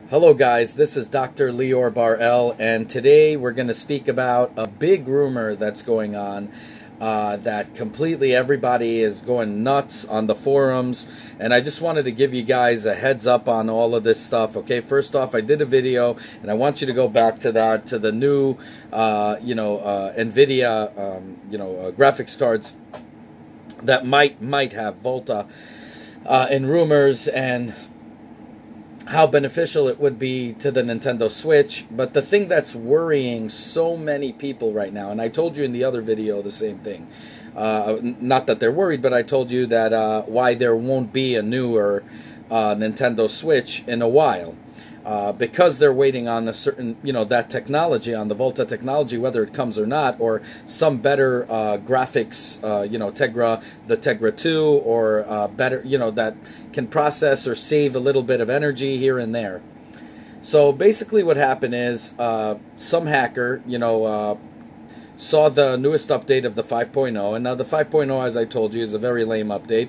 Hello guys, this is Dr. Lior Bar-El, and today we're going to speak about a big rumor that's going on that completely everybody is going nuts on the forums, and I just wanted to give you guys a heads up on all of this stuff. Okay, first off, I did a video, and I want you to go back to that, to the new, NVIDIA, graphics cards that might have Volta in rumors, and how beneficial it would be to the Nintendo Switch. But the thing that's worrying so many people right now, and I told you in the other video the same thing, not that they're worried, but I told you that why there won't be a newer Nintendo Switch in a while. Because they're waiting on a certain, that technology, on the Volta technology, whether it comes or not, or some better graphics, Tegra, the Tegra 2, or better, that can process or save a little bit of energy here and there. So basically what happened is some hacker, saw the newest update of the 5.0, and now the 5.0, as I told you, is a very lame update.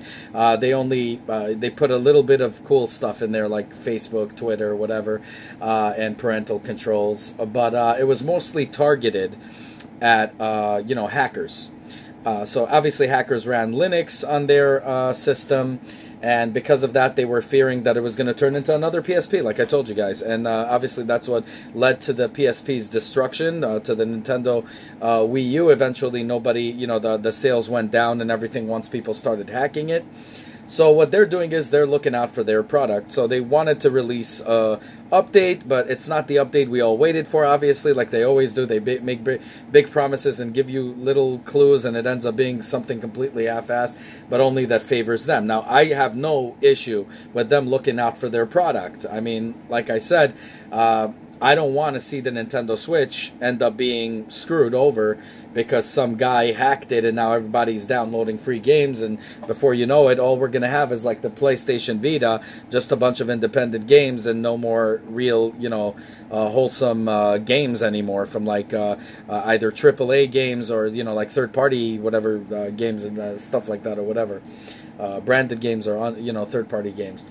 They put a little bit of cool stuff in there, like Facebook, Twitter, whatever, and parental controls, but it was mostly targeted at hackers. So obviously hackers ran Linux on their system, and because of that, they were fearing that it was going to turn into another PSP, like I told you guys. And obviously that's what led to the PSP's destruction, to the Nintendo Wii U. Eventually, nobody, the sales went down and everything once people started hacking it. So what they're doing is they're looking out for their product. So they wanted to release a update, but it's not the update we all waited for, obviously, like they always do. They make big promises and give you little clues, and it ends up being something completely half-assed, but only that favors them. Now, I have no issue with them looking out for their product. I mean, like I said, I don't want to see the Nintendo Switch end up being screwed over because some guy hacked it and now everybody's downloading free games, and before you know it, all we're going to have is like the PlayStation Vita, just a bunch of independent games and no more real, wholesome games anymore from like either AAA games or, like third-party whatever games and stuff like that, or whatever. Branded games or, third-party games.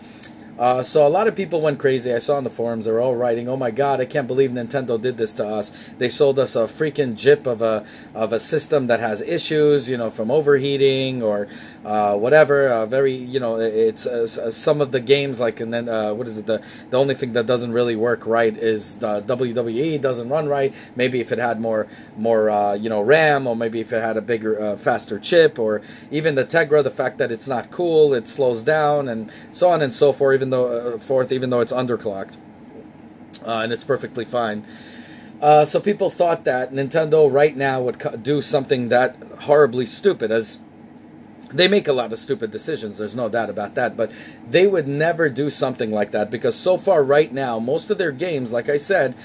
So a lot of people went crazy. I saw on the forums, they were all writing, "Oh my God, I can't believe Nintendo did this to us. They sold us a freaking JIP of a system that has issues, from overheating or whatever. It's some of the games, like, and then what is it? The only thing that doesn't really work right is the WWE doesn't run right. Maybe if it had more RAM, or maybe if it had a bigger, faster chip, or even the Tegra, the fact that it's not cool, it slows down, and so on and so forth. Even though it's underclocked, and it's perfectly fine. So people thought that Nintendo right now would do something that horribly stupid, as they make a lot of stupid decisions, there's no doubt about that, but they would never do something like that, because so far right now, most of their games, like I said,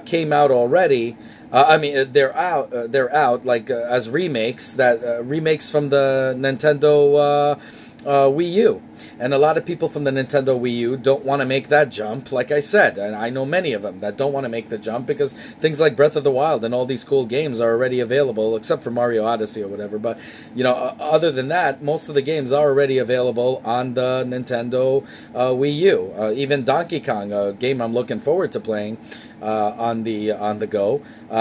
came out already. They're out like as remakes, remakes from the Nintendo Wii U. And a lot of people from the Nintendo Wii U don't want to make that jump, like I said. And I know many of them that don't want to make the jump because things like Breath of the Wild and all these cool games are already available, except for Mario Odyssey or whatever. But, other than that, most of the games are already available on the Nintendo Wii U. Even Donkey Kong, a game I'm looking forward to playing on the go,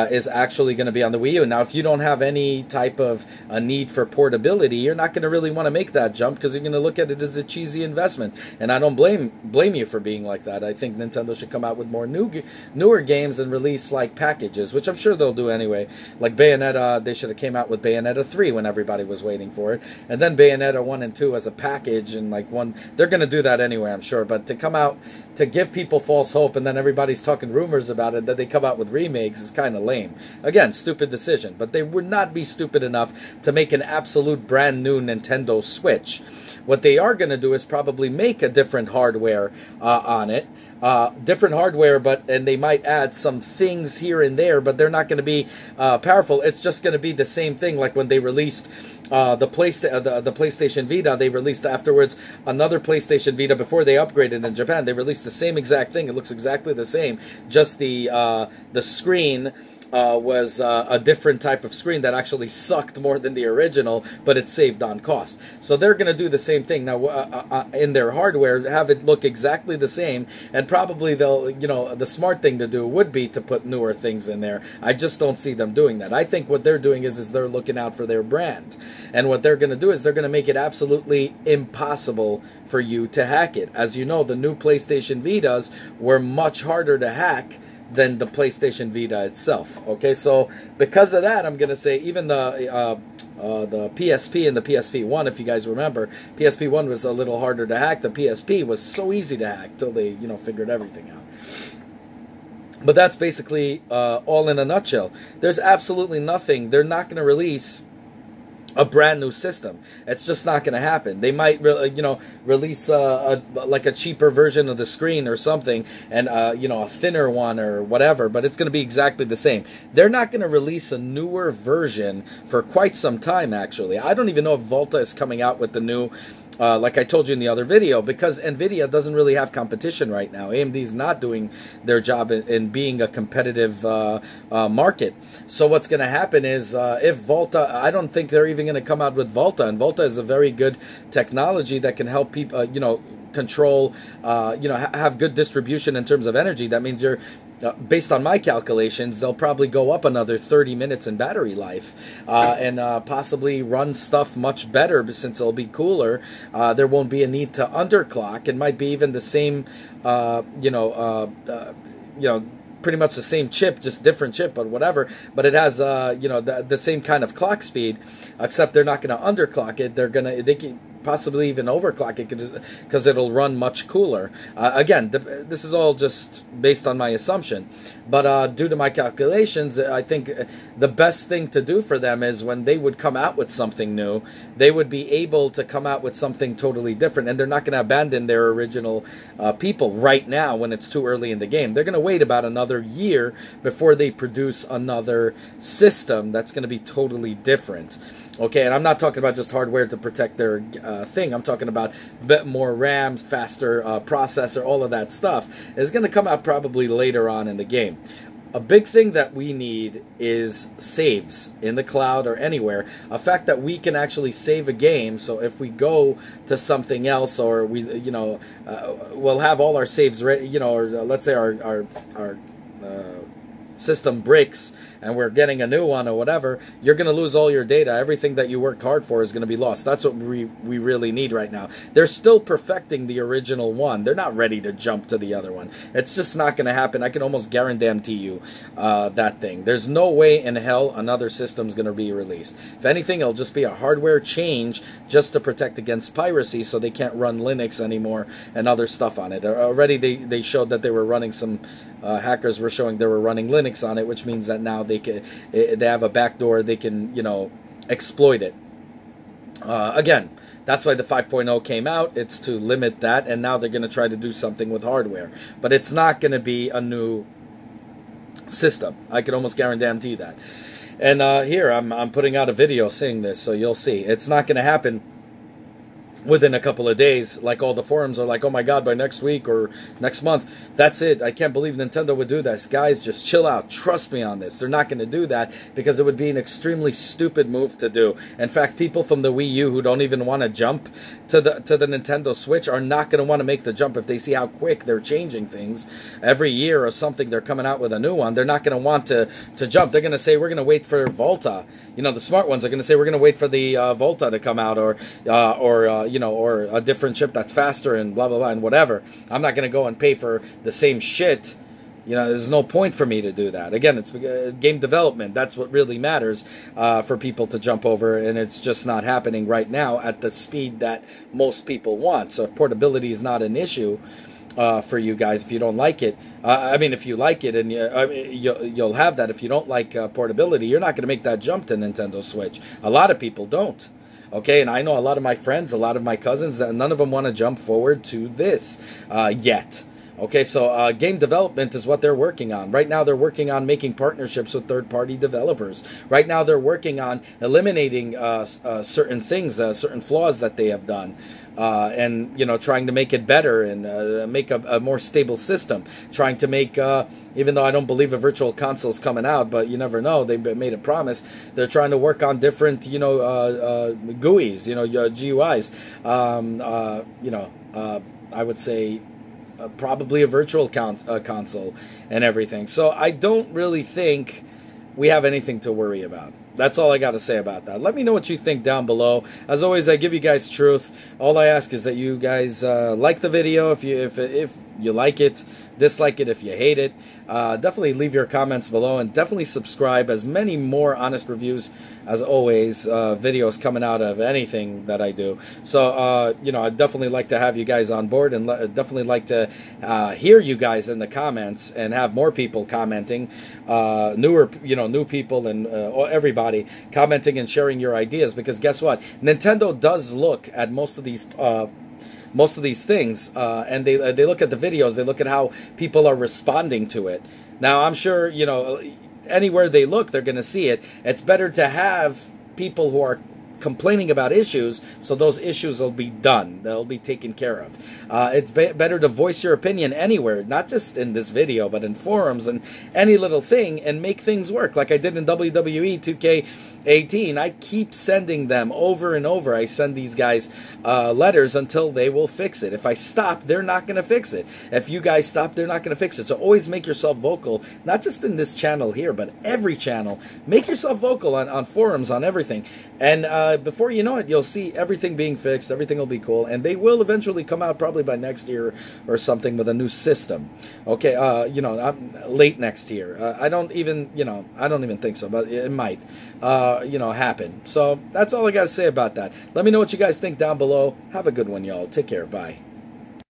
is actually going to be on the Wii U. Now, if you don't have any type of a need for portability, you're not going to really want to make that jump because you're going to look at it as a cheesy investment. And I don't blame you for being like that. I think Nintendo should come out with more newer games and release like packages, which I'm sure they'll do anyway. Like Bayonetta, they should have came out with Bayonetta 3 when everybody was waiting for it, and then Bayonetta 1 and 2 as a package, and like they're going to do that anyway, I'm sure. But to come out to give people false hope and then everybody's talking rumors about it that they come out with remakes is kind of lame. Again, stupid decision, but they would not be stupid enough to make an absolute brand new Nintendo Switch. What they are going to do is probably make a different hardware on it. Different hardware, and they might add some things here and there, but they're not going to be powerful. It's just going to be the same thing, like when they released the PlayStation Vita. They released afterwards another PlayStation Vita before they upgraded in Japan. They released the same exact thing. It looks exactly the same, just the screen was a different type of screen that actually sucked more than the original, but it saved on cost. So they're going to do the same thing now in their hardware, have it look exactly the same, and probably they'll, you know, the smart thing to do would be to put newer things in there. I just don't see them doing that. I think what they're doing is they're looking out for their brand, and what they're going to do is they're going to make it absolutely impossible for you to hack it. As you know, the new PlayStation Vitas were much harder to hack than the PlayStation Vita itself. Okay, so because of that, I'm going to say even the PSP and the PSP1, if you guys remember, PSP1 was a little harder to hack. The PSP was so easy to hack till they, you know, figured everything out. But that's basically all in a nutshell. There's absolutely nothing. They're not going to release a brand new system. It's just not going to happen. They might, you know, release like a cheaper version of the screen or something, and you know, a thinner one or whatever. But it's going to be exactly the same. They're not going to release a newer version for quite some time. Actually, I don't even know if Volta is coming out with the new. Like I told you in the other video, because NVIDIA doesn't really have competition right now. AMD's not doing their job in being a competitive market. So what's going to happen is if Volta, I don't think they're even going to come out with Volta. And Volta is a very good technology that can help people, you know, control, you know, have good distribution in terms of energy. That means you're, based on my calculations, they'll probably go up another 30 minutes in battery life and possibly run stuff much better since it'll be cooler. There won't be a need to underclock. It might be even the same, you know, pretty much the same chip, just different chip, but whatever. But it has, you know, the same kind of clock speed, except they're not going to underclock it. They can possibly even overclock it because it'll run much cooler. Again, this is all just based on my assumption, but due to my calculations, I think the best thing to do for them is when they would come out with something new, they would be able to come out with something totally different, and they're not going to abandon their original people right now when it's too early in the game. They're going to wait about another year before they produce another system that's going to be totally different. Okay, and I'm not talking about just hardware to protect their thing. I'm talking about a bit more RAM, faster processor, all of that stuff is going to come out probably later on in the game. A big thing that we need is saves in the cloud or anywhere. A fact that we can actually save a game. So if we go to something else, or we, you know, we'll have all our saves ready, you know, or let's say our system breaks and we're getting a new one or whatever, you're going to lose all your data. Everything that you worked hard for is going to be lost. That's what we really need right now. They're still perfecting the original one. They're not ready to jump to the other one. It's just not going to happen. I can almost guarantee you that thing. There's no way in hell another system's going to be released. If anything, it'll just be a hardware change just to protect against piracy, so they can't run Linux anymore and other stuff on it. Already they showed that they were running some, hackers were showing they were running Linux on it, which means that now they have a backdoor, they can, you know, exploit it. Again, that's why the 5.0 came out. It's to limit that, and now they're going to try to do something with hardware. But it's not going to be a new system. I can almost guarantee that. And here, I'm putting out a video saying this, so you'll see. It's not going to happen within a couple of days, like all the forums are like, oh my god, by next week or next month. That's it. I can't believe Nintendo would do this. Guys, just chill out. Trust me on this. They're not going to do that because it would be an extremely stupid move to do. In fact, people from the Wii U who don't even want to jump to the Nintendo Switch are not going to want to make the jump if they see how quick they're changing things. Every year or something, they're coming out with a new one. They're not going to want to jump. They're going to say, we're going to wait for Volta. You know, the smart ones are going to say, we're going to wait for the Volta to come out, or you know, or a different chip that's faster and blah, blah, blah, and whatever. I'm not going to go and pay for the same shit. You know, there's no point for me to do that. Again, it's game development. That's what really matters for people to jump over, and it's just not happening right now at the speed that most people want. So if portability is not an issue for you guys, if you don't like it, I mean, if you like it, and you'll have that. If you don't like portability, you're not going to make that jump to Nintendo Switch. A lot of people don't. Okay, and I know a lot of my friends, a lot of my cousins, that none of them want to jump forward to this yet. Okay, so game development is what they're working on. Right now, they're working on making partnerships with third-party developers. Right now, they're working on eliminating certain things, certain flaws that they have done, and trying to make it better and make a more stable system. Trying to make, even though I don't believe a virtual console is coming out, but you never know. They made a promise. They're trying to work on different, GUIs, GUIs. I would say. Probably a virtual console and everything. So I don't really think we have anything to worry about. That's all I got to say about that. Let me know what you think down below. As always, I give you guys truth. All I ask is that you guys like the video if you like it, dislike it if you hate it. Definitely leave your comments below and definitely subscribe. As many more honest reviews as always, videos coming out of anything that I do. So I'd definitely like to have you guys on board and definitely like to hear you guys in the comments and have more people commenting, new people and everybody commenting and sharing your ideas, because guess what? Nintendo does look at most of these things, and they look at the videos, they look at how people are responding to it. Now, I'm sure, anywhere they look, they're going to see it. It's better to have people who are complaining about issues, so those issues will be done. They'll be taken care of. It's better to voice your opinion anywhere, not just in this video, but in forums and any little thing, and make things work. Like I did in WWE 2K18. I keep sending them over and over. I send these guys letters until they will fix it. If I stop, they're not going to fix it. If you guys stop, they're not going to fix it. So always make yourself vocal, not just in this channel here, but every channel. Make yourself vocal on forums, on everything. And before you know it, you'll see everything being fixed. Everything will be cool, and they will eventually come out probably by next year or something with a new system. Okay, late next year. I don't even think so, but it might, happen. So that's all I got to say about that. Let me know what you guys think down below. Have a good one, y'all. Take care. Bye.